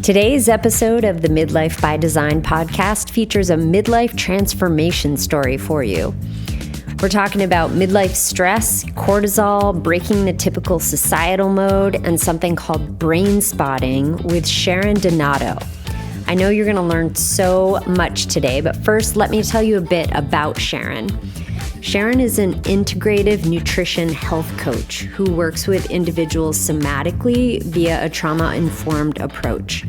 Today's episode of the Midlife by Design podcast features a midlife transformation story for you. We're talking about midlife stress, cortisol, breaking the typical societal mode, and something called Brainspotting with Sharon Donato. I know you're going to learn so much today, but first let me tell you a bit about Sharon. Sharon is an integrative nutrition health coach who works with individuals somatically via a trauma-informed approach.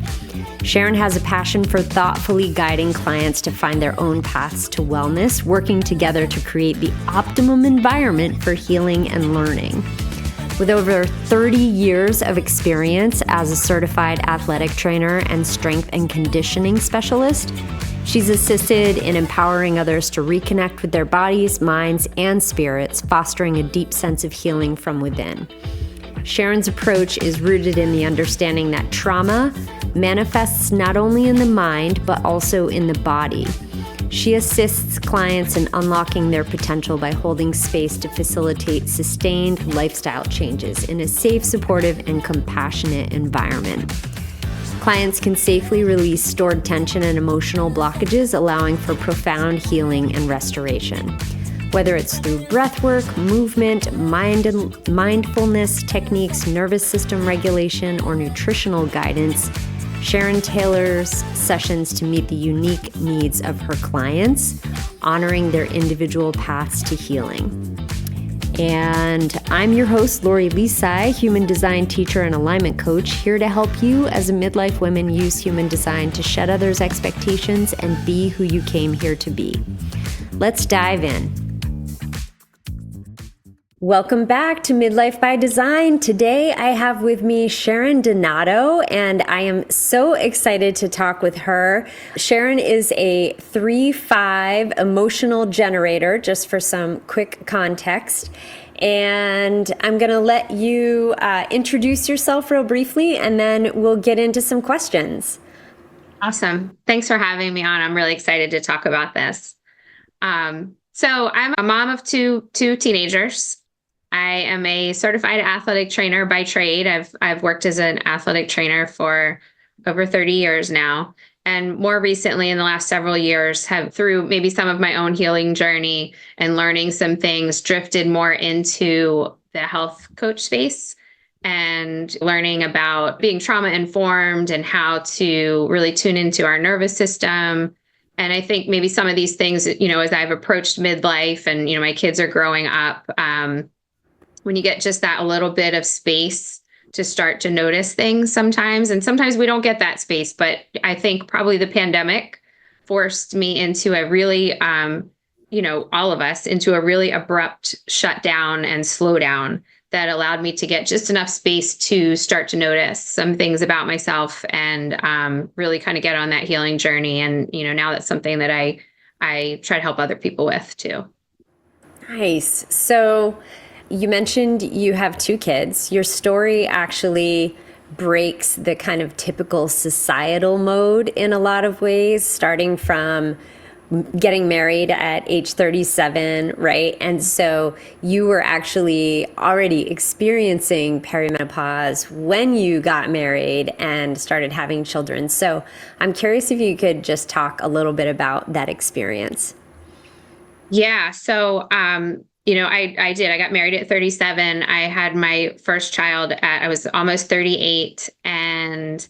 Sharon has a passion for thoughtfully guiding clients to find their own paths to wellness, working together to create the optimum environment for healing and learning. With over 30 years of experience as a certified athletic trainer and strength and conditioning specialist, she's assisted in empowering others to reconnect with their bodies, minds, and spirits, fostering a deep sense of healing from within. Sharon's approach is rooted in the understanding that trauma manifests not only in the mind, but also in the body. She assists clients in unlocking their potential by holding space to facilitate sustained lifestyle changes in a safe, supportive, and compassionate environment. Clients can safely release stored tension and emotional blockages, allowing for profound healing and restoration. Whether it's through breathwork, movement, mindfulness techniques, nervous system regulation, or nutritional guidance, Sharon tailors sessions to meet the unique needs of her clients, honoring their individual paths to healing. And I'm your host, Lori Lisai, human design teacher and alignment coach, here to help you as a midlife woman use human design to shed others' expectations and be who you came here to be. Let's dive in. Welcome back to Midlife by Design. Today I have with me Sharon Donato, and I am so excited to talk with her. Sharon is a 3-5 emotional generator, just for some quick context. And I'm going to let you introduce yourself real briefly, and then we'll get into some questions. Awesome. Thanks for having me on. I'm really excited to talk about this. So I'm a mom of two teenagers. I am a certified athletic trainer by trade. I've worked as an athletic trainer for over 30 years now. And more recently, in the last several years, have through maybe some of my own healing journey and learning some things, drifted more into the health coach space and learning about being trauma informed and how to really tune into our nervous system. And I think maybe some of these things, as I've approached midlife and, my kids are growing up, when you get just that a little bit of space to start to notice things sometimes, and sometimes we don't get that space, but I think probably the pandemic forced me into a really, all of us into a really abrupt shutdown and slowdown that allowed me to get just enough space to start to notice some things about myself and really kind of get on that healing journey. And, now that's something that I try to help other people with too. Nice. So you mentioned you have 2 kids. Your story actually breaks the kind of typical societal mode in a lot of ways, starting from getting married at age 37, right? And so you were actually already experiencing perimenopause when you got married and started having children. So I'm curious if you could just talk a little bit about that experience. Yeah. So, I did. I got married at 37. I had my first child I was almost 38, and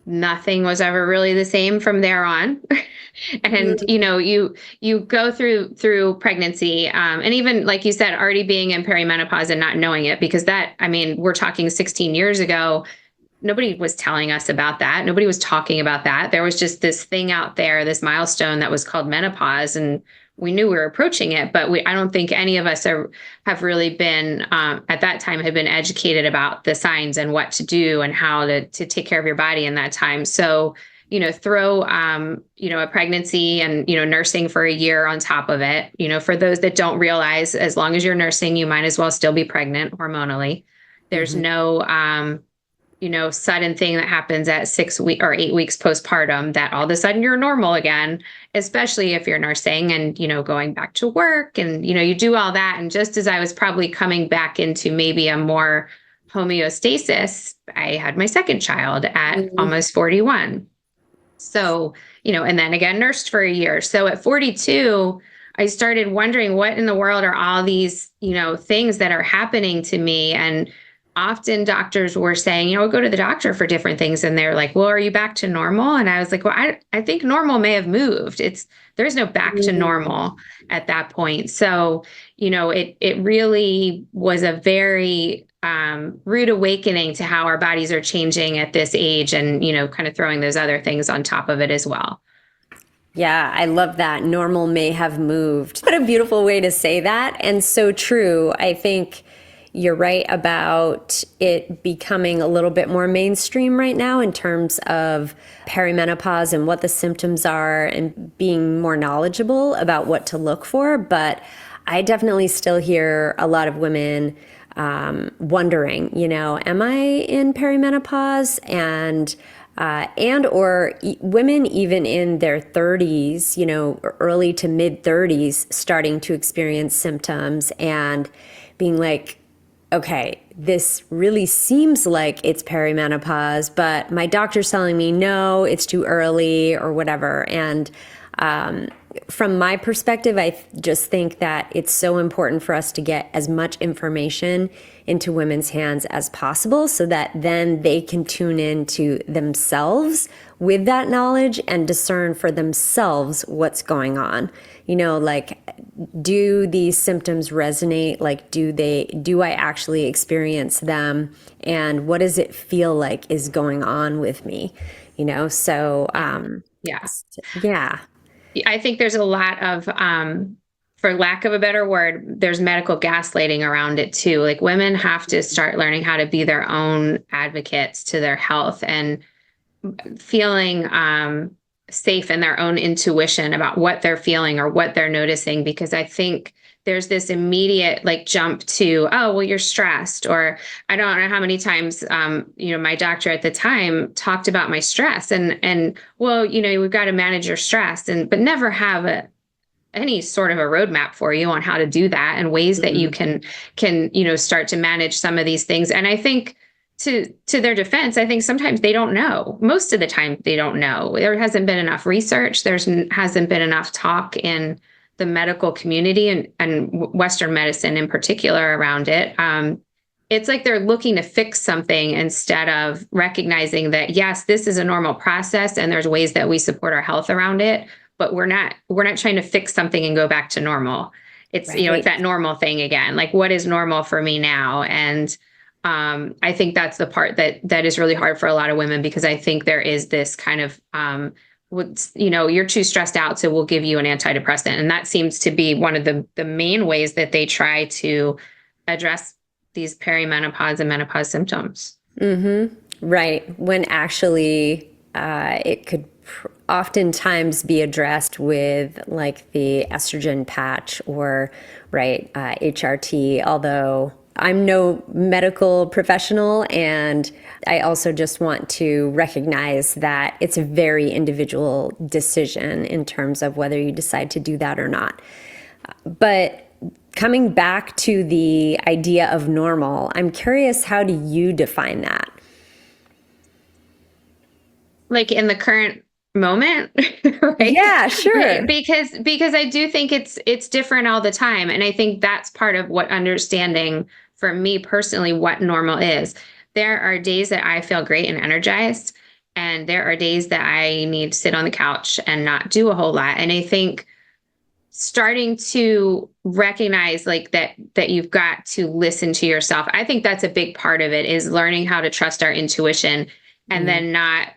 nothing was ever really the same from there on. And, you go through pregnancy, and even like you said, already being in perimenopause and not knowing it, because we're talking 16 years ago. Nobody was telling us about that. Nobody was talking about that. There was just this thing out there, this milestone that was called menopause, and we knew we were approaching it, but I don't think any of us have really been, at that time, had been educated about the signs and what to do and how to take care of your body in that time. So, throw, a pregnancy and, nursing for a year on top of it. For those that don't realize, as long as you're nursing, you might as well still be pregnant hormonally. There's no, sudden thing that happens at 6 weeks or 8 weeks postpartum that all of a sudden you're normal again, especially if you're nursing and, going back to work and, you do all that. And just as I was probably coming back into maybe a more homeostasis, I had my second child at almost 41. So, and then again, nursed for a year. So at 42, I started wondering what in the world are all these, things that are happening to me. And often doctors were saying, go to the doctor for different things. And they're like, well, are you back to normal? And I was like, well, I think normal may have moved. There's no back to normal at that point. So, it really was a very rude awakening to how our bodies are changing at this age, and, kind of throwing those other things on top of it as well. Yeah, I love that. Normal may have moved. What a beautiful way to say that. And so true. I think you're right about it becoming a little bit more mainstream right now in terms of perimenopause and what the symptoms are, and being more knowledgeable about what to look for. But I definitely still hear a lot of women wondering, am I in perimenopause? And women even in their 30s, early to mid 30s, starting to experience symptoms and being like, okay, this really seems like it's perimenopause, but my doctor's telling me, no, it's too early or whatever. And from my perspective, I just think that it's so important for us to get as much information into women's hands as possible, so that then they can tune into themselves with that knowledge and discern for themselves what's going on. Like, do these symptoms resonate? Like, do I actually experience them? And what does it feel like is going on with me? So, yeah. I think there's a lot of, for lack of a better word, there's medical gaslighting around it too. Like, women have to start learning how to be their own advocates to their health, and feeling safe in their own intuition about what they're feeling or what they're noticing. Because I think there's this immediate jump to, oh, well, you're stressed. Or I don't know how many times, my doctor at the time talked about my stress, and well, we've got to manage your stress, but never have any sort of a roadmap for you on how to do that, and ways that you can start to manage some of these things. And I think, to their defense, I think sometimes they don't know. Most of the time they don't know. There hasn't been enough research. Hasn't been enough talk in the medical community and Western medicine in particular around it. It's like they're looking to fix something instead of recognizing that, yes, this is a normal process and there's ways that we support our health around it, but we're not trying to fix something and go back to normal. It's, Right. it's that normal thing again. Like, what is normal for me now? And I think that's the part that is really hard for a lot of women, because I think there is this kind of, you're too stressed out, so we'll give you an antidepressant. And that seems to be one of the main ways that they try to address these perimenopause and menopause symptoms. Mm-hmm. Right. When actually it could oftentimes be addressed with like the estrogen patch or HRT, although I'm no medical professional, and I also just want to recognize that it's a very individual decision in terms of whether you decide to do that or not. But coming back to the idea of normal, I'm curious, how do you define that? Like in the current moment, right? Yeah, sure. Because I do think it's different all the time. And I think that's part of what understanding for me personally what normal is. There are days that I feel great and energized, and there are days that I need to sit on the couch and not do a whole lot. And I think starting to recognize like that you've got to listen to yourself. I think that's a big part of it, is learning how to trust our intuition, and then not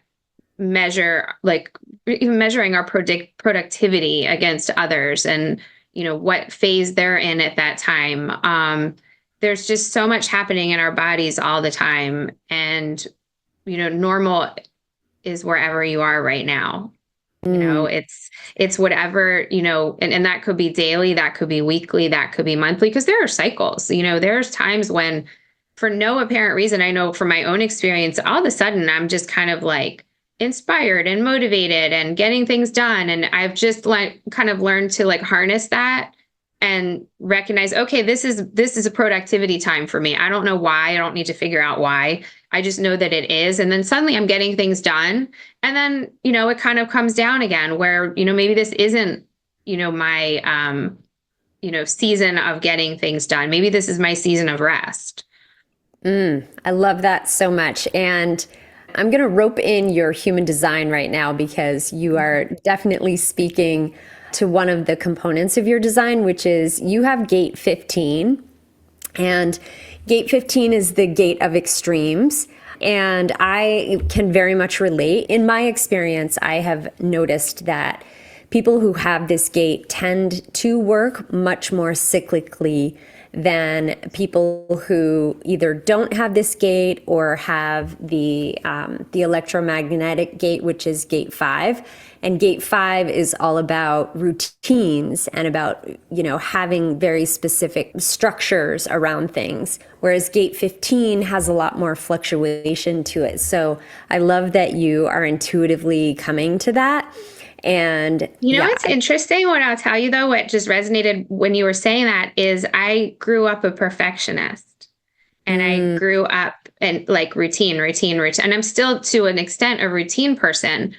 measuring our productivity against others, and what phase they're in at that time. There's just so much happening in our bodies all the time, and normal is wherever you are right now. It's whatever, and that could be daily, that could be weekly, that could be monthly, because there are cycles. There's times when, for no apparent reason, I know from my own experience, all of a sudden I'm just kind of like inspired and motivated and getting things done. And I've just kind of learned to harness that and recognize, okay, this is a productivity time for me. I don't know why. I don't need to figure out why. I just know that it is. And then suddenly I'm getting things done. And then, it kind of comes down again where, maybe this isn't, my season of getting things done. Maybe this is my season of rest. I love that so much. And I'm going to rope in your human design right now because you are definitely speaking to one of the components of your design, which is you have gate 15. And gate 15 is the gate of extremes. And I can very much relate. In my experience, I have noticed that people who have this gate tend to work much more cyclically than people who either don't have this gate or have the electromagnetic gate, which is gate 5. And gate 5 is all about routines and about, having very specific structures around things. Whereas gate 15 has a lot more fluctuation to it. So I love that you are intuitively coming to that. And It's interesting. What I'll tell you though, what just resonated when you were saying that is I grew up a perfectionist and I grew up in like routine. And I'm still to an extent a routine person.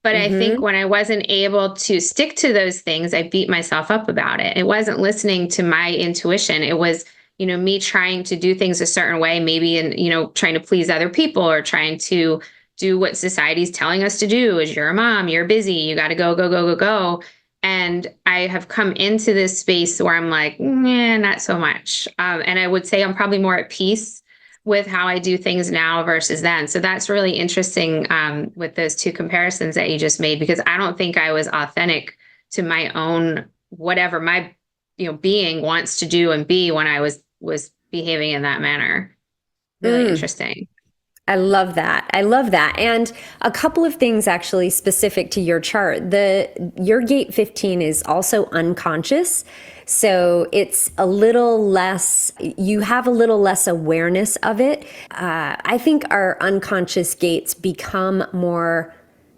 But I think when I wasn't able to stick to those things, I beat myself up about it. It wasn't listening to my intuition. It was, me trying to do things a certain way, maybe, and, trying to please other people or trying to do what society's telling us to do. As you're a mom, you're busy, you got to go, go, go, go, go. And I have come into this space where I'm like, not so much. And I would say I'm probably more at peace with how I do things now versus then. So that's really interesting with those two comparisons that you just made, because I don't think I was authentic to my own, whatever my, being wants to do and be when I was behaving in that manner. Really interesting. I love that. I love that. And a couple of things actually specific to your chart. Your gate 15 is also unconscious. So it's a little less, you have a little less awareness of it. I think our unconscious gates become more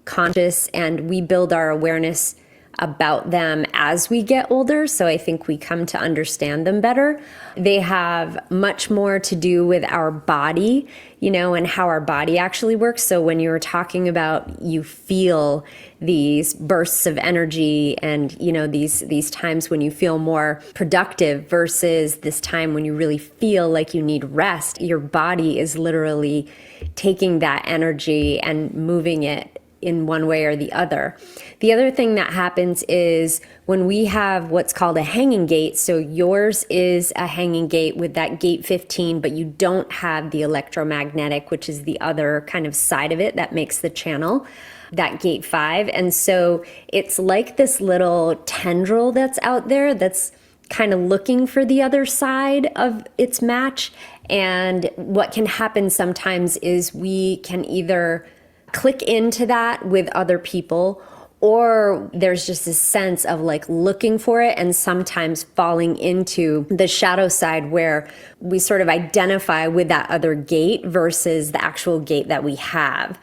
conscious and we build our awareness about them as we get older. So I think we come to understand them better. They have much more to do with our body, and how our body actually works. So when you were talking about you feel these bursts of energy and, these times when you feel more productive versus this time when you really feel like you need rest, your body is literally taking that energy and moving it in one way or the other. The other thing that happens is when we have what's called a hanging gate, so yours is a hanging gate with that gate 15, but you don't have the electromagnetic, which is the other kind of side of it that makes the channel, that gate 5. And so it's like this little tendril that's out there that's kind of looking for the other side of its match. And what can happen sometimes is we can either click into that with other people, or there's just a sense of like looking for it and sometimes falling into the shadow side where we sort of identify with that other gate versus the actual gate that we have,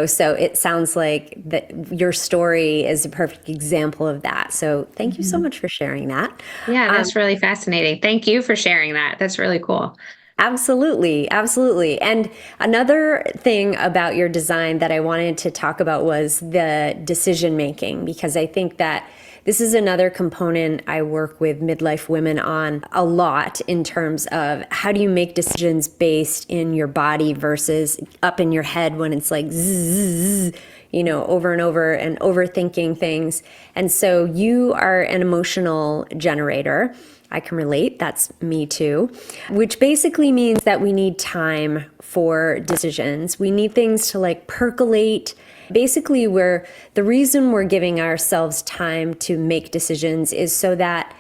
so it sounds like that your story is a perfect example of that. So thank you so much for sharing that. Yeah, that's really fascinating. Thank you for sharing that. That's really cool. Absolutely. Absolutely. And another thing about your design that I wanted to talk about was the decision making, because I think that this is another component I work with midlife women on a lot in terms of how do you make decisions based in your body versus up in your head when it's like zzz, over and over and overthinking things. And so you are an emotional generator. I can relate. That's me too, which basically means that we need time for decisions. We need things to like percolate. Basically, the reason we're giving ourselves time to make decisions is so that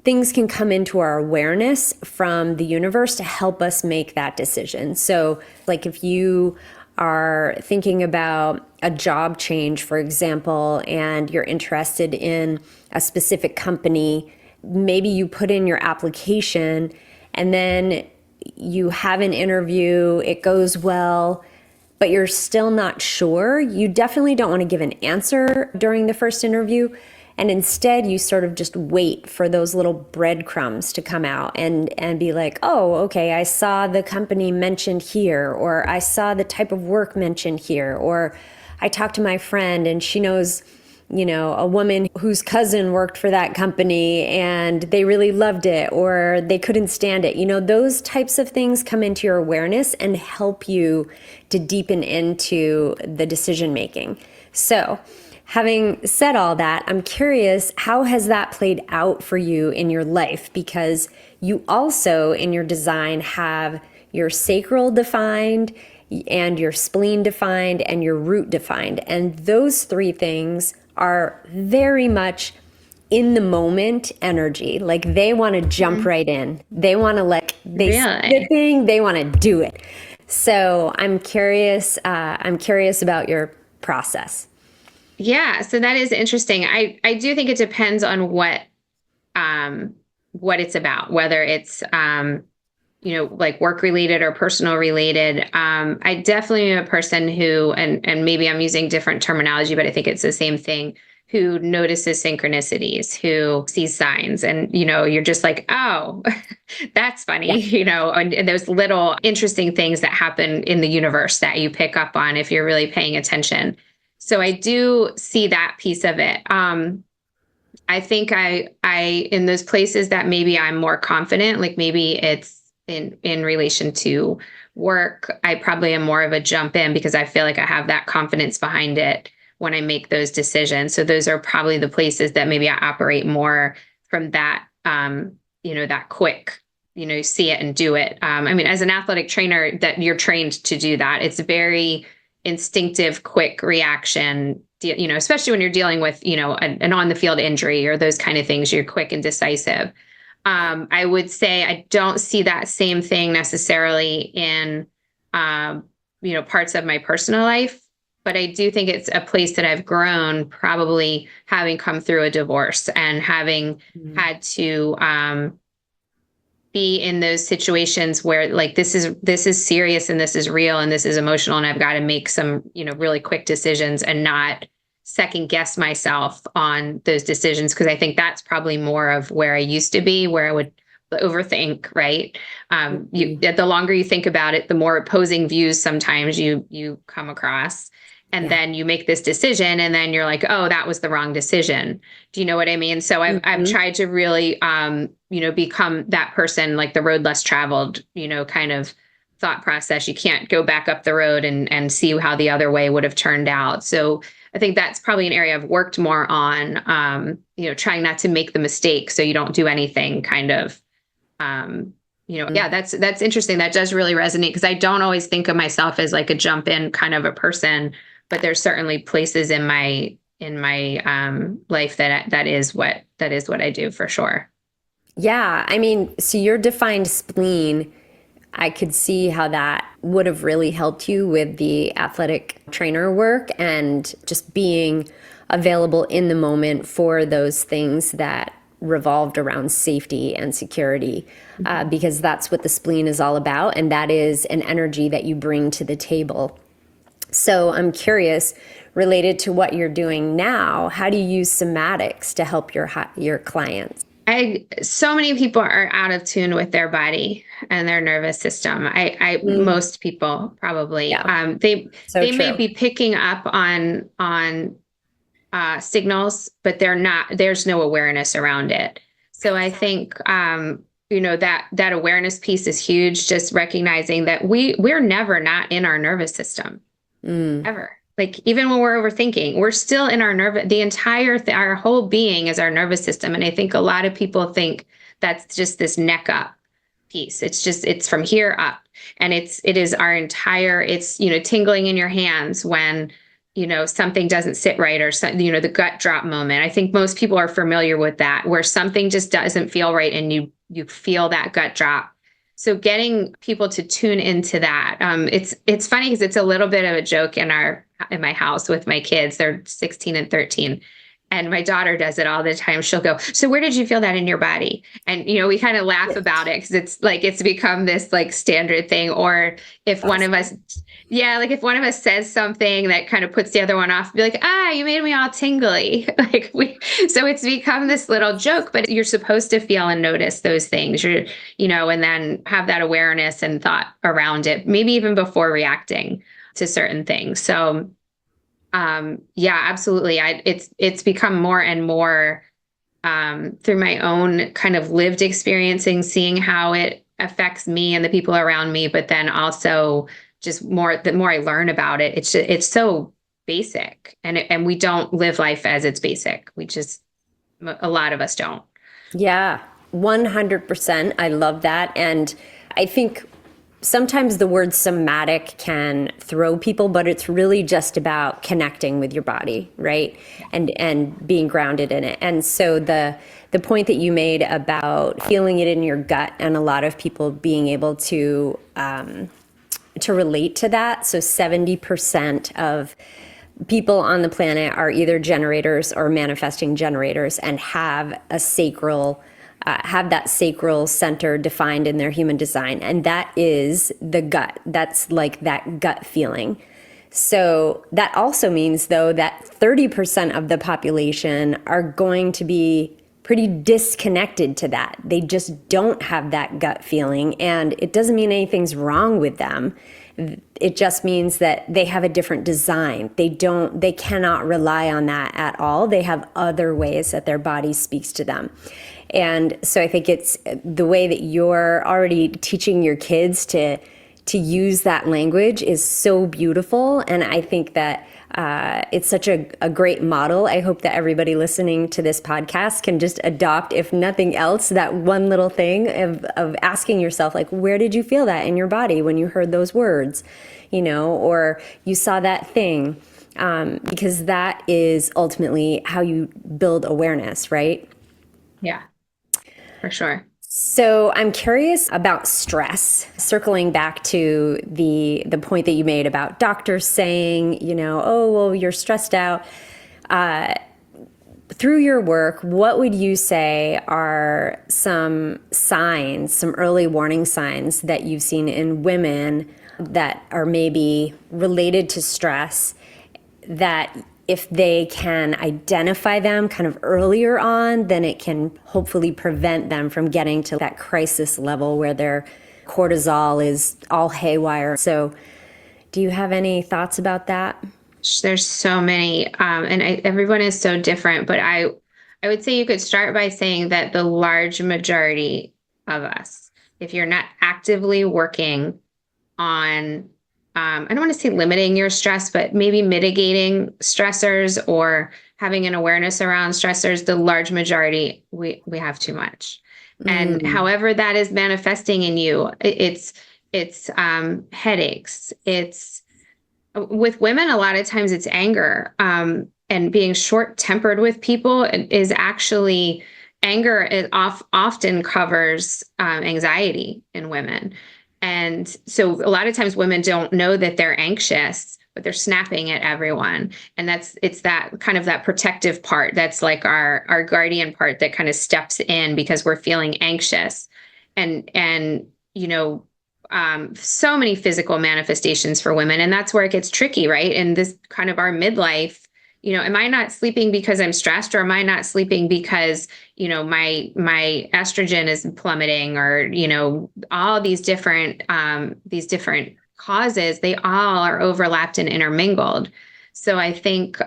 things can come into our awareness from the universe to help us make that decision. So like if you are thinking about a job change, for example, and you're interested in a specific company, maybe you put in your application and then you have an interview, it goes well, but you're still not sure. You definitely don't want to give an answer during the first interview. And instead you sort of just wait for those little breadcrumbs to come out and be like, oh, okay, I saw the company mentioned here, or I saw the type of work mentioned here, or I talked to my friend and she knows, a woman whose cousin worked for that company and they really loved it or they couldn't stand it. Those types of things come into your awareness and help you to deepen into the decision making. So, having said all that, I'm curious, how has that played out for you in your life? Because you also, in your design, have your sacral defined and your spleen defined and your root defined. And those three things are very much in the moment energy. Like they want to jump right in. They want to they see the thing, they want to do it. So I'm curious about your process. Yeah, so that is interesting. I do think it depends on what it's about, whether it's like work related or personal related. I definitely am a person who, and maybe I'm using different terminology, but I think it's the same thing, who notices synchronicities, who sees signs, and you're just like, oh, that's funny, Yeah. and those little interesting things that happen in the universe that you pick up on if you're really paying attention. So I do see that piece of it. I think I in those places that maybe I'm more confident, like maybe it's in relation to work, I probably am more of a jump in because I feel like I have that confidence behind it when I make those decisions. So those are probably the places that maybe I operate more from that, that quick, see it and do it. I mean, as an athletic trainer, that you're trained to do that. It's very instinctive, quick reaction, especially when you're dealing with, an on the field injury or those kind of things, you're quick and decisive. I would say I don't see that same thing necessarily in, parts of my personal life, but I do think it's a place that I've grown, probably having come through a divorce and having had to, be in those situations where like this is serious and this is real and this is emotional and I've got to make some really quick decisions and not second guess myself on those decisions, because I think that's probably more of where I used to be, where I would overthink, right? The longer you think about it, the more opposing views sometimes you come across. And then you make this decision and then you're like, oh, that was the wrong decision. Do you know what I mean? So I've tried to really, become that person, like the road less traveled, kind of thought process. You can't go back up the road and see how the other way would have turned out. So I think that's probably an area I've worked more on, trying not to make the mistake so you don't do anything kind of, that's interesting. That does really resonate because I don't always think of myself as like a jump in kind of a person, but there's certainly places in my life that is what I do for sure. Yeah. I mean, so your defined spleen, I could see how that would have really helped you with the athletic trainer work and just being available in the moment for those things that revolved around safety and security, because that's what the spleen is all about. And that is an energy that you bring to the table. So I'm curious, related to what you're doing now, how do you use somatics to help your clients? So many people are out of tune with their body and their nervous system. Most people probably, they may be picking up on signals, but there's no awareness around it. So I think, that awareness piece is huge. Just recognizing that we're never not in our nervous system ever. Like even when we're overthinking, we're still in our our whole being is our nervous system. And I think a lot of people think that's just this neck up piece. It's from here up, and it is our entire, it's, tingling in your hands when, something doesn't sit right, or the gut drop moment. I think most people are familiar with that, where something just doesn't feel right and you feel that gut drop. So getting people to tune into that, it's funny because it's a little bit of a joke in my house with my kids. They're 16 and 13, And my daughter does it all the time. She'll go, "So where did you feel that in your body?" And, we kind of laugh about it because it's like, it's become this like standard thing. Or if one of us, yeah, like if one of us says something that kind of puts the other one off, be like, you made me all tingly. So it's become this little joke, but you're supposed to feel and notice those things. And then have that awareness and thought around it, maybe even before reacting to certain things. So, yeah, absolutely. It's become more and more, through my own kind of lived experiencing, seeing how it affects me and the people around me, but then also just the more I learn about it, it's so basic, and we don't live life as it's basic. A lot of us don't. Yeah, 100%. I love that. And I think sometimes the word somatic can throw people, but it's really just about connecting with your body, right? And being grounded in it. And so the point that you made about feeling it in your gut, and a lot of people being able to relate to that. So 70% of people on the planet are either generators or manifesting generators, and have that sacral center defined in their human design. And that is the gut. That's like that gut feeling. So that also means, though, that 30% of the population are going to be pretty disconnected to that. They just don't have that gut feeling. And it doesn't mean anything's wrong with them. It just means that they have a different design. They cannot rely on that at all. They have other ways that their body speaks to them. And so I think it's the way that you're already teaching your kids to use that language is so beautiful. And I think that it's such a great model. I hope that everybody listening to this podcast can just adopt, if nothing else, that one little thing of asking yourself, like, where did you feel that in your body when you heard those words, or you saw that thing, because that is ultimately how you build awareness, right? Yeah, for sure. So I'm curious about stress, circling back to the point that you made about doctors saying, oh, well, you're stressed out. Through your work, what would you say are some signs, some early warning signs that you've seen in women that are maybe related to stress, that if they can identify them kind of earlier on, then it can hopefully prevent them from getting to that crisis level where their cortisol is all haywire? So do you have any thoughts about that? There's so many, everyone is so different, but I would say you could start by saying that the large majority of us, if you're not actively working on, I don't want to say limiting your stress, but maybe mitigating stressors or having an awareness around stressors, the large majority, we have too much. And however that is manifesting in you, it's headaches. It's, with women, a lot of times it's anger, and being short-tempered with people is actually anger. It often covers anxiety in women. And so a lot of times women don't know that they're anxious, but they're snapping at everyone. And it's that kind of that protective part. That's like our guardian part that kind of steps in because we're feeling anxious. And so many physical manifestations for women. And that's where it gets tricky, right? And this kind of our midlife, am I not sleeping because I'm stressed, or am I not sleeping because, my estrogen is plummeting, or, all these different causes, they all are overlapped and intermingled. So I think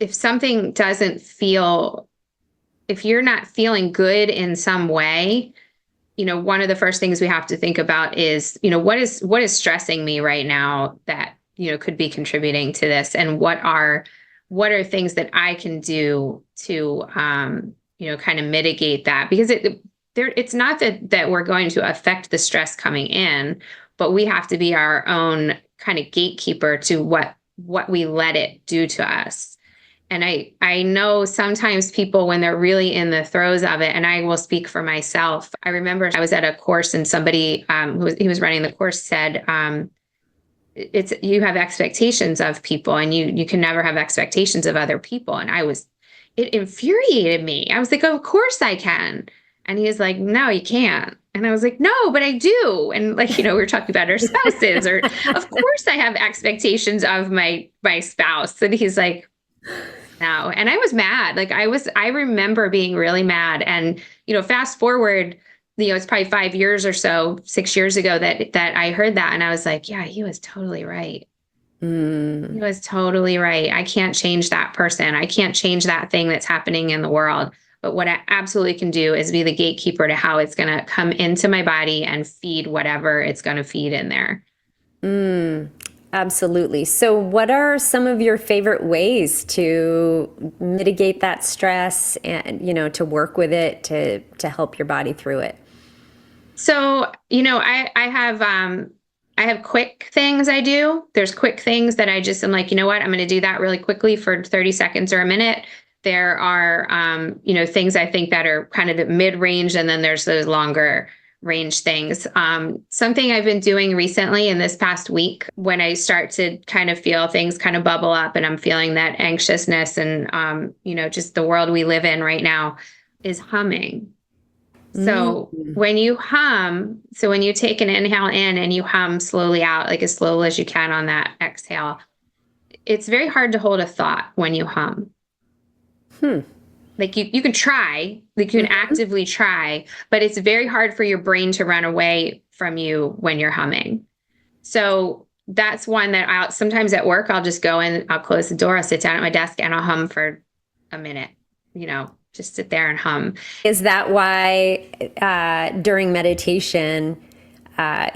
if something doesn't feel, if you're not feeling good in some way, one of the first things we have to think about is, what is stressing me right now that, could be contributing to this, and what are things that I can do to, kind of mitigate that, because it's not that we're going to affect the stress coming in, but we have to be our own kind of gatekeeper to what we let it do to us. And I know sometimes people, when they're really in the throes of it, and I will speak for myself. I remember I was at a course, and somebody he was running the course said, it's, you have expectations of people, and you can never have expectations of other people. And it infuriated me. I was like, of course I can. And he was like, no, you can't. And I was like, no, but I do. And like, we were talking about our spouses, or of course I have expectations of my spouse. And he's like, no. And I was mad. Like I remember being really mad. And, fast forward, it's probably 5 years or so, 6 years ago that I heard that. And I was like, yeah, he was totally right. He was totally right. I can't change that person. I can't change that thing that's happening in the world. But what I absolutely can do is be the gatekeeper to how it's going to come into my body and feed whatever it's going to feed in there. Absolutely. So what are some of your favorite ways to mitigate that stress and, to work with it, to help your body through it? So, I have quick things I do. There's quick things that I just am like, you know what, I'm going to do that really quickly for 30 seconds or a minute. There are, things I think that are kind of the mid-range, and then there's those longer range things. Something I've been doing recently in this past week, when I start to kind of feel things kind of bubble up and I'm feeling that anxiousness and, just the world we live in right now, is humming. So when you take an inhale in and you hum slowly out, like as slow as you can on that exhale, it's very hard to hold a thought when you hum. Like you can try, like you can actively try, but it's very hard for your brain to run away from you when you're humming. So that's one that sometimes at work, I'll just go in, I'll close the door, I'll sit down at my desk and I'll hum for a minute, just sit there and hum. Is that why during meditation,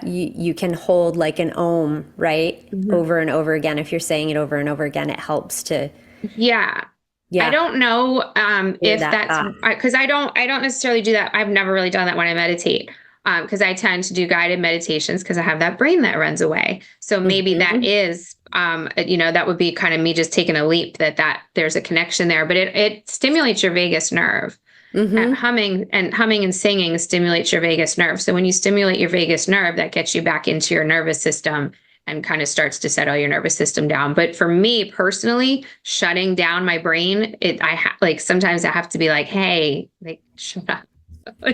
you can hold like an om, right? Over and over again. If you're saying it over and over again, it helps to. Yeah. I don't know if that's because I don't necessarily do that. I've never really done that when I meditate, because I tend to do guided meditations because I have that brain that runs away. So maybe that is, that would be kind of me just taking a leap that there's a connection there. But it stimulates your vagus nerve. Humming and singing stimulates your vagus nerve. So when you stimulate your vagus nerve, that gets you back into your nervous system and kind of starts to settle your nervous system down. But for me personally, shutting down my brain, sometimes I have to be like, hey, like, shut up.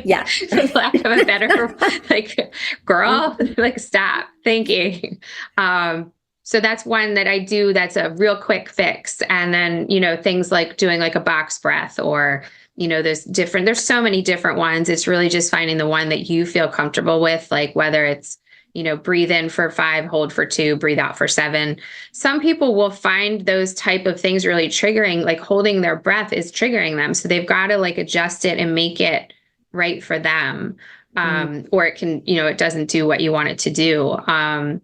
Yeah. For lack of a better, like, girl, like, stop thinking. So that's one that I do. That's a real quick fix. And then, things like doing like a box breath, or, there's so many different ones. It's really just finding the one that you feel comfortable with, like whether it's, breathe in for 5, hold for 2, breathe out for 7. Some people will find those type of things really triggering, like holding their breath is triggering them. So they've got to like adjust it and make it right for them. Or it can, it doesn't do what you want it to do. So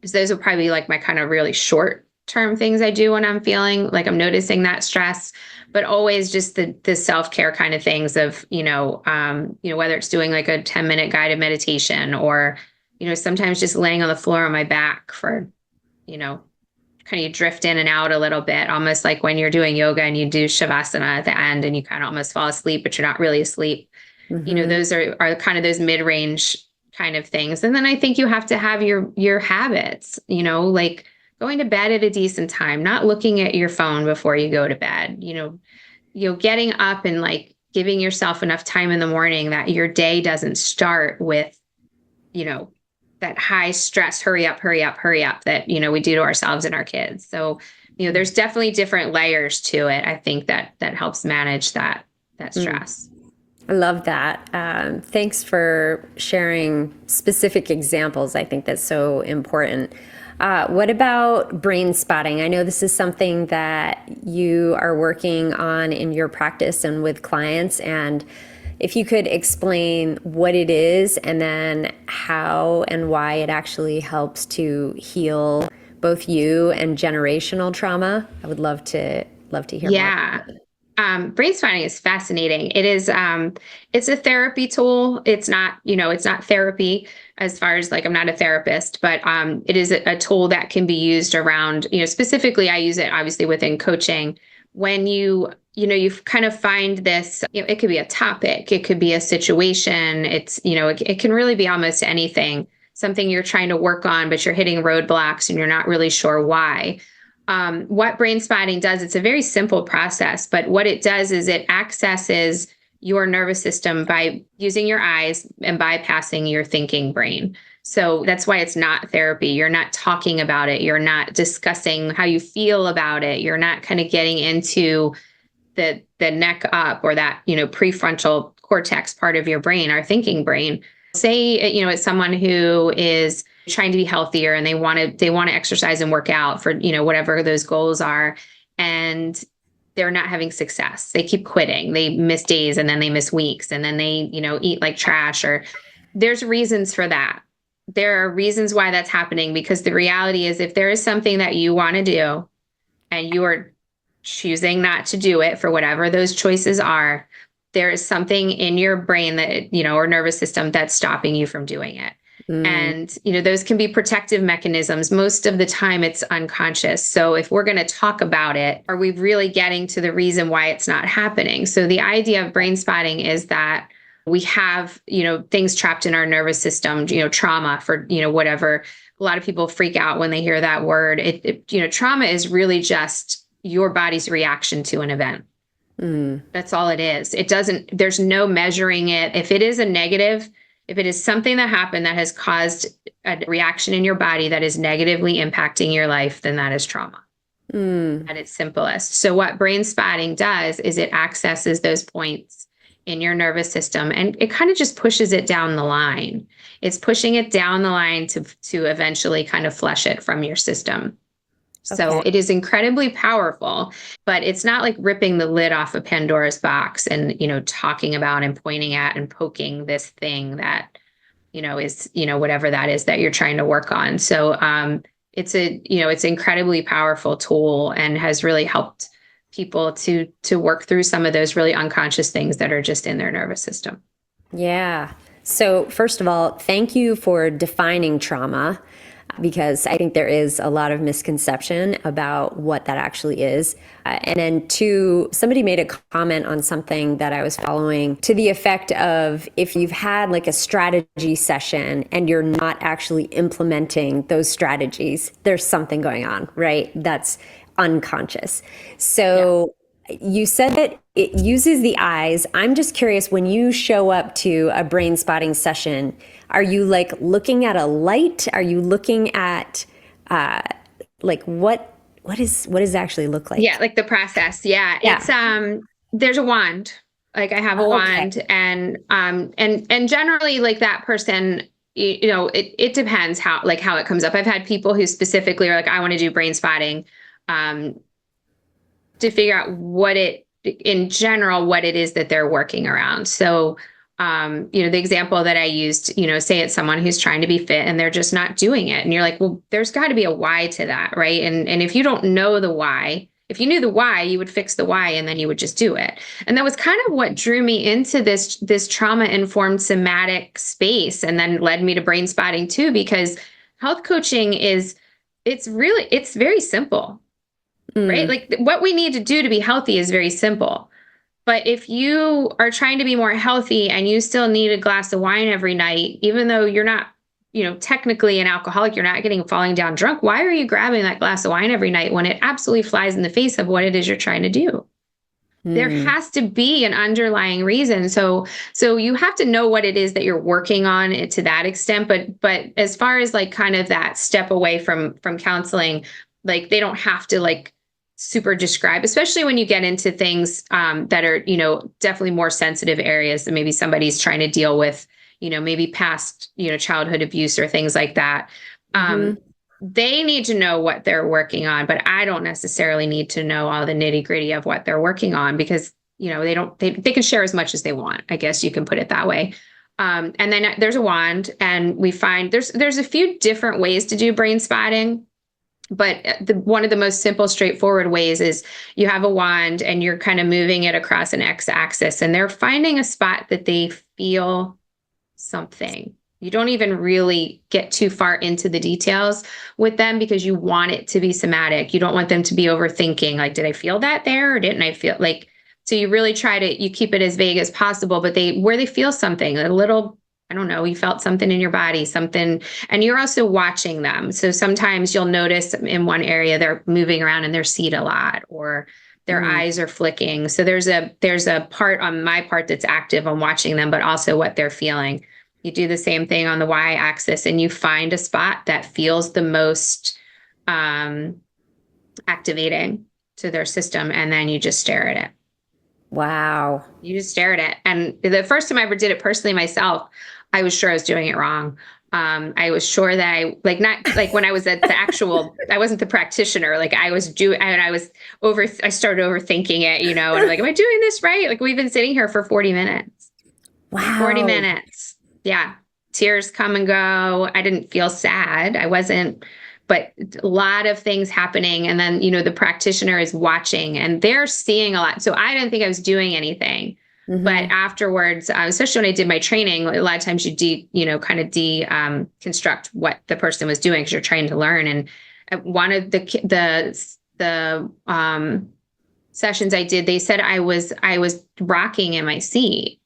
those would probably be like my kind of really short term things I do when I'm feeling like I'm noticing that stress, but always just the self-care kind of things of, whether it's doing like a 10-minute guided meditation, or, sometimes just laying on the floor on my back for, kind of drift in and out a little bit, almost like when you're doing yoga and you do shavasana at the end and you kind of almost fall asleep, but you're not really asleep. Those are kind of those mid-range kind of things. And then I think you have to have your habits, like going to bed at a decent time, not looking at your phone before you go to bed, getting up and like giving yourself enough time in the morning that your day doesn't start with, that high stress, hurry up that, we do to ourselves and our kids. So, there's definitely different layers to it. I think that helps manage that stress. I love that. Thanks for sharing specific examples. I think that's so important. What about Brainspotting? I know this is something that you are working on in your practice and with clients. And if you could explain what it is and then how and why it actually helps to heal both you and generational trauma, I would love to hear more. Brainspotting is fascinating. It is, it's a therapy tool. It's not, it's not therapy as far as like, I'm not a therapist, but, it is a tool that can be used around, specifically I use it obviously within coaching. When you kind of find this, it could be a topic, it could be a situation. It's, it can really be almost anything. something you're trying to work on, but you're hitting roadblocks and you're not really sure why. What Brainspotting does, it's a very simple process, but what it does is it accesses your nervous system by using your eyes and bypassing your thinking brain. So that's why it's not therapy. You're not talking about it. You're not discussing how you feel about it. You're not kind of getting into the neck up or that, prefrontal cortex part of your brain, our thinking brain. Say, it's someone who is trying to be healthier and they want to exercise and work out for, whatever those goals are. And they're not having success. They keep quitting. They miss days and then they miss weeks and then they, eat like trash, or there's reasons for that. There are reasons why that's happening, because the reality is if there is something that you want to do and you are choosing not to do it for whatever those choices are, there is something in your brain that, or nervous system that's stopping you from doing it. And, those can be protective mechanisms. Most of the time it's unconscious. So if we're going to talk about it, are we really getting to the reason why it's not happening? So the idea of Brainspotting is that we have, things trapped in our nervous system, trauma for, whatever. A lot of people freak out when they hear that word. Trauma is really just your body's reaction to an event. That's all it is. There's no measuring it. If it is a negative, if it is something that happened that has caused a reaction in your body that is negatively impacting your life, then that is trauma at its simplest. So what Brainspotting does is it accesses those points in your nervous system and it kind of just pushes it down the line. It's pushing it down the line to eventually kind of flush it from your system. So it is incredibly powerful, but it's not like ripping the lid off of Pandora's box and, talking about and pointing at and poking this thing that, is, whatever that is that you're trying to work on. So it's it's an incredibly powerful tool and has really helped people to work through some of those really unconscious things that are just in their nervous system. Yeah. So first of all, thank you for defining trauma, because I think there is a lot of misconception about what that actually is. And then two, somebody made a comment on something that I was following to the effect of, if you've had like a strategy session and you're not actually implementing those strategies, there's something going on, right? That's unconscious. So you said that it uses the eyes. I'm just curious, when you show up to a Brainspotting session, are you like looking at a light? Are you looking at like what does it actually look like? Yeah, like the process. Yeah. It's there's a wand. Like I have a wand and generally like that person, it depends how it comes up. I've had people who specifically are like, I want to do Brainspotting to figure out in general, what it is that they're working around. So the example that I used, say it's someone who's trying to be fit and they're just not doing it. And you're like, well, there's got to be a why to that, right? And if you don't know the why, if you knew the why, you would fix the why and then you would just do it. And that was kind of what drew me into this trauma-informed somatic space, and then led me to Brainspotting too, because health coaching it's very simple, right? Like what we need to do to be healthy is very simple. But if you are trying to be more healthy and you still need a glass of wine every night, even though you're not, technically an alcoholic, you're not falling down drunk, why are you grabbing that glass of wine every night when it absolutely flies in the face of what it is you're trying to do? There has to be an underlying reason. So you have to know what it is that you're working on to that extent. But as far as like kind of that step away from counseling, like they don't have to like super describe, especially when you get into things that are, definitely more sensitive areas that maybe somebody's trying to deal with, maybe past, childhood abuse or things like that. They need to know what they're working on, but I don't necessarily need to know all the nitty gritty of what they're working on, because, they can share as much as they want. I guess you can put it that way. And then there's a wand, and we find there's a few different ways to do Brainspotting. But one of the most simple, straightforward ways is you have a wand and you're kind of moving it across an x-axis, and they're finding a spot that they feel something. You don't even really get too far into the details with them because you want it to be somatic. You don't want them to be overthinking. Like, did I feel that there or didn't I feel like, so you really you keep it as vague as possible, but where they feel something, a little I don't know, you felt something in your body, something, and you're also watching them. So sometimes you'll notice in one area they're moving around in their seat a lot, or their Mm. eyes are flicking. So there's a part on my part that's active on watching them, but also what they're feeling. You do the same thing on the y-axis, and you find a spot that feels the most um, activating to their system, and then you just stare at it. Wow. You just stare at it. And the first time I ever did it personally myself, I was sure I was doing it wrong. I was sure that not like when I was at the actual, I wasn't the practitioner. Like I was doing, and I started overthinking it, and I'm like, am I doing this right? Like we've been sitting here for 40 minutes, 40 Wow. minutes. Yeah. Tears come and go. I didn't feel sad. I wasn't, but a lot of things happening. And then, the practitioner is watching and they're seeing a lot. So I didn't think I was doing anything. But Mm-hmm. afterwards, especially when I did my training, a lot of times kind of construct what the person was doing because you're trying to learn. And one of the sessions I did, they said I was rocking in my seat.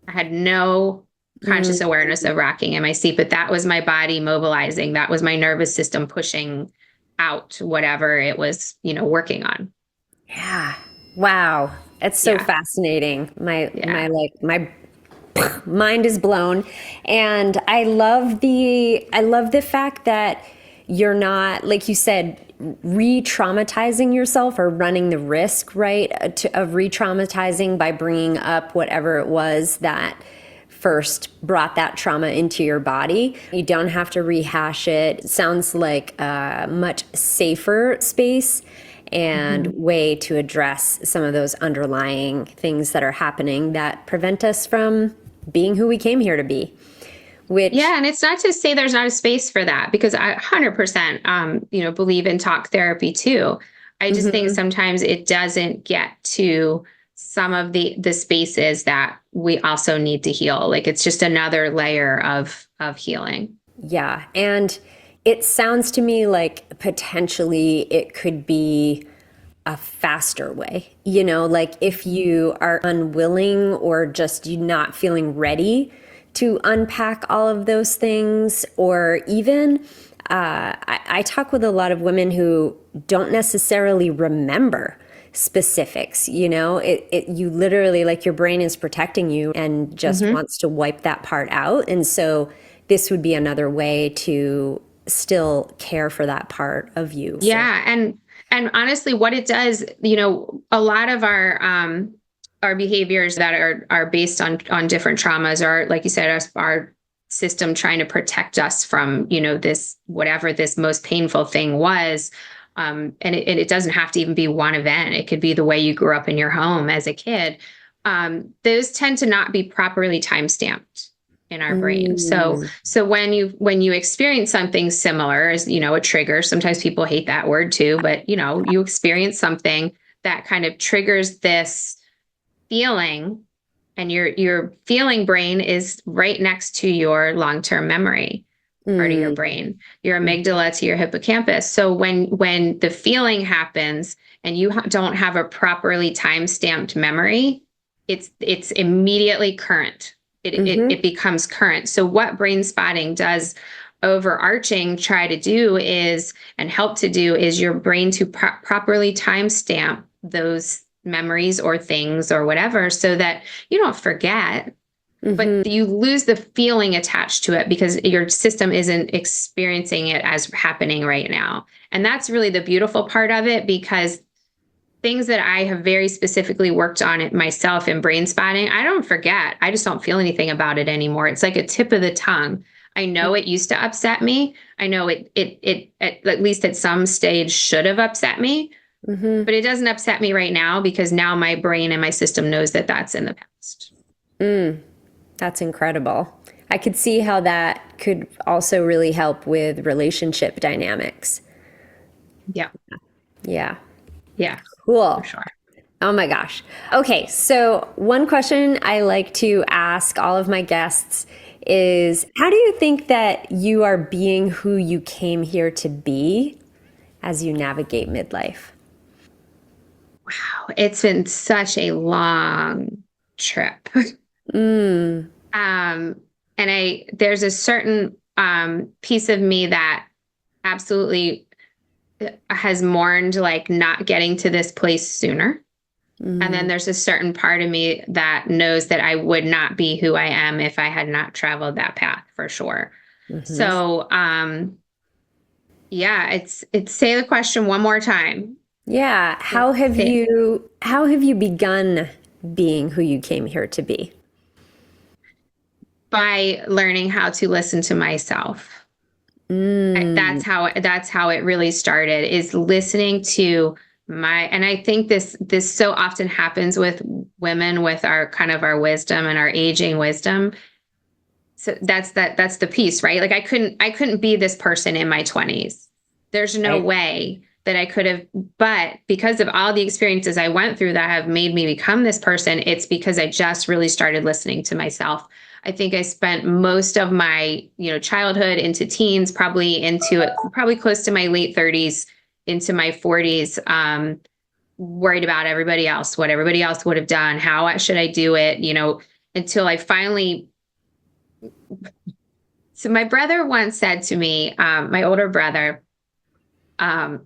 I had no conscious awareness of rocking in my seat, but that was my body mobilizing. That was my nervous system pushing out whatever it was, working on. Yeah. Wow. It's so Yeah. fascinating. My Yeah. my like my mind is blown. And I love the fact that you're not, like you said, re-traumatizing yourself or running the risk, right, of re-traumatizing by bringing up whatever it was that first brought that trauma into your body. You don't have to rehash it. It sounds like a much safer space and Mhm. way to address some of those underlying things that are happening that prevent us from being who we came here to be. Which, Yeah, and it's not to say there's not a space for that because I 100% believe in talk therapy too. I just think mhm, sometimes it doesn't get to some of the spaces that we also need to heal. Like it's just another layer of healing. yeah. And it sounds to me like potentially it could be a faster way. Like if you are unwilling or just you not feeling ready to unpack all of those things, or even I talk with a lot of women who don't necessarily remember specifics. You literally, like, your brain is protecting you and just Mhm. wants to wipe that part out. And so this would be another way to still care for that part of you. So Yeah, and honestly, what it does, a lot of our behaviors that are based on different traumas are, like you said, our system trying to protect us from, this whatever this most painful thing was. And it doesn't have to even be one event. It could be the way you grew up in your home as a kid. Those tend to not be properly time stamped in our brain. So mm, so when you experience something similar as, a trigger, sometimes people hate that word too, but you experience something that kind of triggers this feeling, and your feeling brain is right next to your long-term memory part of your mm, brain, your mm, amygdala to your hippocampus. So when the feeling happens and you don't have a properly time-stamped memory, it's immediately current. It mhm, becomes current. So what brain spotting does overarching try to do is, and help to do, is your brain to properly timestamp those memories or things or whatever, so that you don't forget, but mhm. you lose the feeling attached to it because your system isn't experiencing it as happening right now. And that's really the beautiful part of it, because things that I have very specifically worked on it myself in brain spotting, I don't forget. I just don't feel anything about it anymore. It's like a tip of the tongue. I know it used to upset me. I know it at least at some stage should have upset me, Mhm. but it doesn't upset me right now because now my brain and my system knows that that's in the past. Mm, that's incredible. I could see how that could also really help with relationship dynamics. Yeah. Yeah. Yeah, for Cool. sure. Oh my gosh. Okay, so one question I like to ask all of my guests is, how do you think that you are being who you came here to be as you navigate midlife? Wow, it's been such a long trip. Mm, um there's a certain piece of me that absolutely has mourned like not getting to this place sooner. And then there's a certain part of me that knows that I would not be who I am if I had not traveled that path, for sure. So, yeah, it's say the question one more time. Yeah. How have you begun being who you came here to be? By learning how to listen to myself. That's how it really started, is listening to and I think this so often happens with women with our kind of our wisdom and our aging wisdom. So that's the piece, right? Like I couldn't be this person in my 20s. There's no way that I could have, but because of all the experiences I went through that have made me become this person, it's because I just really started listening to myself. I think I spent most of my, childhood into teens, probably close to my late 30s into my 40s, worried about everybody else, what everybody else would have done, how should I do it, until I finally. So my brother once said to me, my older brother, I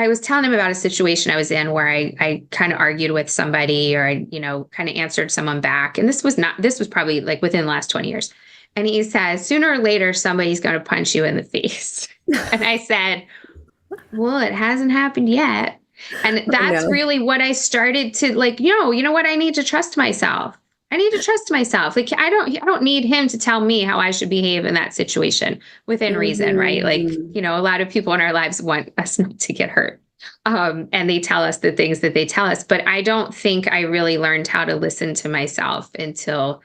was telling him about a situation I was in where I kind of argued with somebody, or I, kind of answered someone back. And this was probably like within the last 20 years. And he says, sooner or later, somebody's going to punch you in the face. And I said, well, it hasn't happened yet. And that's really what I started to like, you know what? I need to trust myself. I need to trust myself. Like, I don't need him to tell me how I should behave in that situation within reason, right? Like, a lot of people in our lives want us not to get hurt. And they tell us the things that they tell us, but I don't think I really learned how to listen to myself until,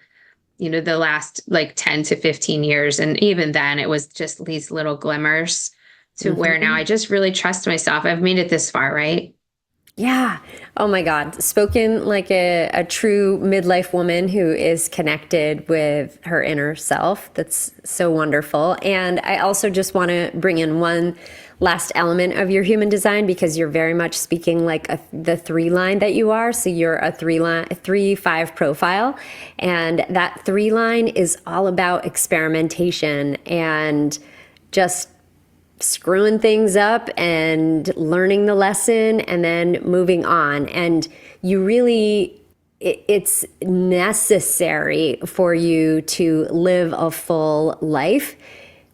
the last like 10 to 15 years. And even then it was just these little glimmers to where now I just really trust myself. I've made it this far, right? Yeah. Oh my God. Spoken like a true midlife woman who is connected with her inner self. That's so wonderful. And I also just want to bring in one last element of your human design, because you're very much speaking like the 3-line that you are. So you're a 3-5 profile. And that 3-line is all about experimentation and just screwing things up and learning the lesson and then moving on. And you really, it's necessary for you to live a full life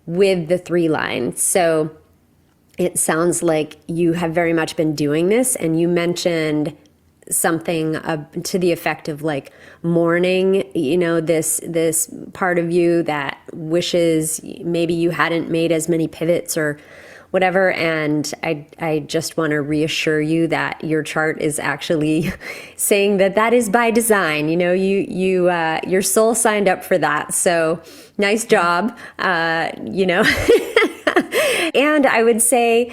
with the 3-line. So it sounds like you have very much been doing this. And you mentioned something to the effect of like mourning, this part of you that wishes maybe you hadn't made as many pivots or whatever. And I just want to reassure you that your chart is actually saying that is by design. Your soul signed up for that. So nice job. And I would say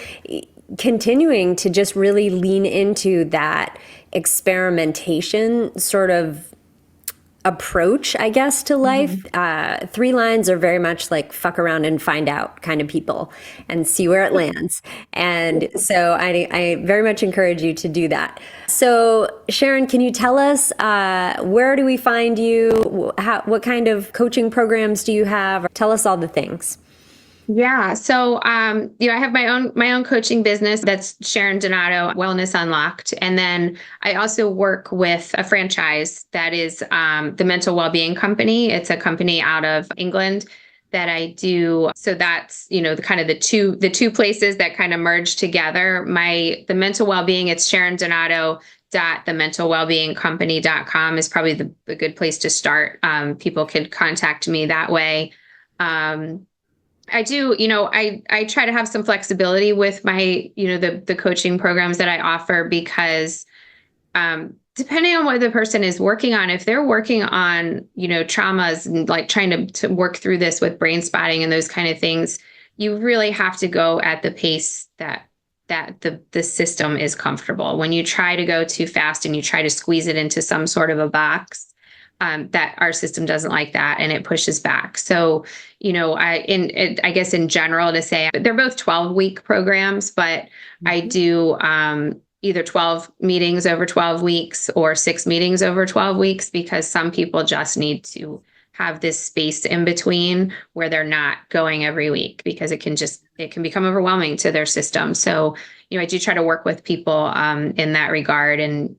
continuing to just really lean into that experimentation sort of approach, I guess, to life. 3 lines are very much like fuck around and find out kind of people and see where it lands. And so I very much encourage you to do that. So Sharon, can you tell us where do we find you? What kind of coaching programs do you have? Tell us all the things. Yeah. So, I have my own coaching business that's Sharon Donato Wellness Unlocked. And then I also work with a franchise that is the Mental Wellbeing Company. It's a company out of England that I do. So that's, the two places that kind of merge together. The mental wellbeing, it's Sharon Donato thementalwellbeingcompany.com is probably the good place to start. People could contact me that way. I do, I try to have some flexibility with my, the coaching programs that I offer, because depending on what the person is working on, if they're working on, traumas and like trying to work through this with Brainspotting and those kind of things, you really have to go at the pace that the system is comfortable. When you try to go too fast and you try to squeeze it into some sort of a box, that our system doesn't like that, and it pushes back. So, I guess in general to say they're both 12-week programs, but I do either 12 meetings over 12 weeks or 6 meetings over 12 weeks, because some people just need to have this space in between where they're not going every week, because it can become overwhelming to their system. So, I do try to work with people in that regard. And,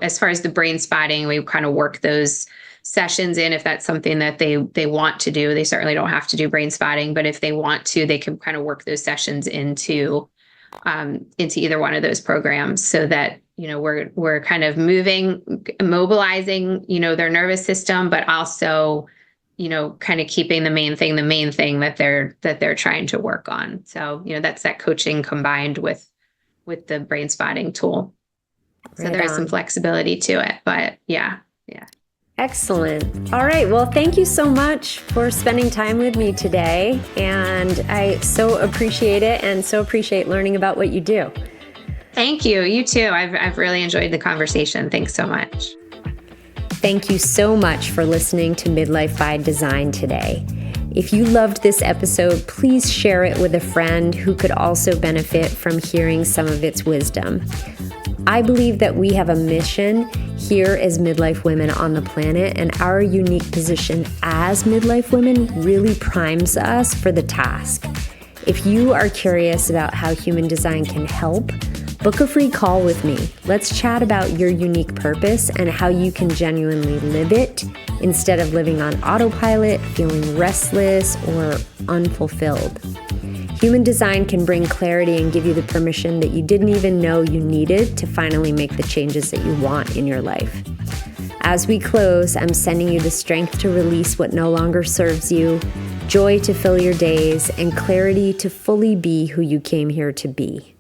as far as the brain spotting, we kind of work those sessions in if that's something that they want to do. They certainly don't have to do brain spotting, but if they want to, they can kind of work those sessions into either one of those programs, so that we're kind of mobilizing their nervous system, but also kind of keeping the main thing that they're trying to work on. So that's that coaching combined with the brain spotting tool. So Right there is on. some flexibility to it, but yeah. Excellent. All right. Well, thank you so much for spending time with me today. And I so appreciate it, and so appreciate learning about what you do. Thank you. You too. I've really enjoyed the conversation. Thanks so much. Thank you so much for listening to Midlife by Design today. If you loved this episode, please share it with a friend who could also benefit from hearing some of its wisdom. I believe that we have a mission here as midlife women on the planet, and our unique position as midlife women really primes us for the task. If you are curious about how human design can help, book a free call with me. Let's chat about your unique purpose and how you can genuinely live it instead of living on autopilot, feeling restless or unfulfilled. Human design can bring clarity and give you the permission that you didn't even know you needed to finally make the changes that you want in your life. As we close, I'm sending you the strength to release what no longer serves you, joy to fill your days, and clarity to fully be who you came here to be.